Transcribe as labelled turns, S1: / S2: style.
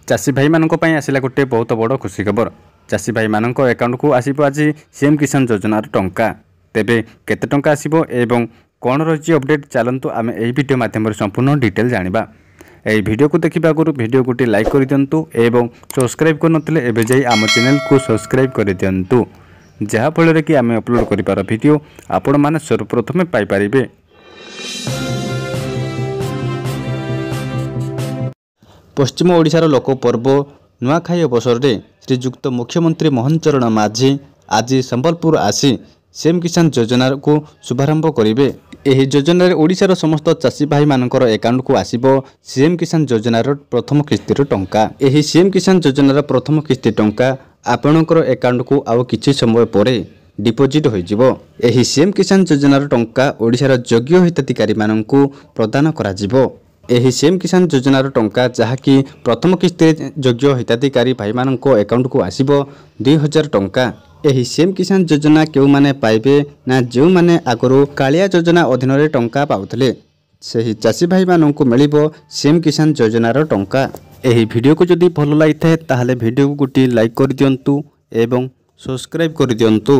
S1: चाषी भाई मानक पई आसिला गोटे बहुत बड़ खुशी खबर। चाषी भाई मानक अकाउंट को आसीबो आज सीएम किसान योजनार टंका। तेबे केते टंका आसीबो एवं कौन रही अपडेट चलतु आम यही वीडियो माध्यम संपूर्ण डिटेल जानिबा। यही वीडियो को देखा आगु वीडियो गोटे लाइक कर दिंतु एवं सब्सक्राइब करनथिले एबे जाई आम चैनल को सब्सक्राइब कर दिंतु, जहा फल कि आम अपलोड करिपार वीडियो आपण माने सर्वप्रथमे पाई परिबे। पश्चिम ओडिशार लोकपर्व नुआखाई अवसर में श्रीजुक्त मुख्यमंत्री मोहन चरण माझी आज संबलपुर आसी सीएम किसान योजना को शुभारंभ करेंगे। यह योजन ओडिशार समस्त चाषी भाई मानकर अकाउंट को आसीबो सीएम किसान योजनार प्रथम किस्तिर टंका। यह सीएम किसान योजनार प्रथम किस्ती टंका आपणकर अकाउंट को आउ किछि समय पर डिपोजिट होइजिबो। यह सीएम किसान योजनार टंका ओडिशार योग्य हिताधिकारी माननकु प्रदान कराजिबो। यह सीएम किसान योजनार टंका जहाँकि प्रथम किस्ती योग्य हिताधिकारी भाई माननको अकाउंट को आसीबो 2000 टंका। यह सीएम किसान योजना क्यों माने पाइबे ना जो माने आगरो कालिया योजना अधीन रे टंका पाउथले सही चाषी भाई माननको मिलिबो सीएम किसान योजनार टंका। यही वीडियो को जदि भल लगी थाए ताहले वीडियो को गोटे लाइक कर दियंतु एवं सब्सक्राइब कर दियंतु।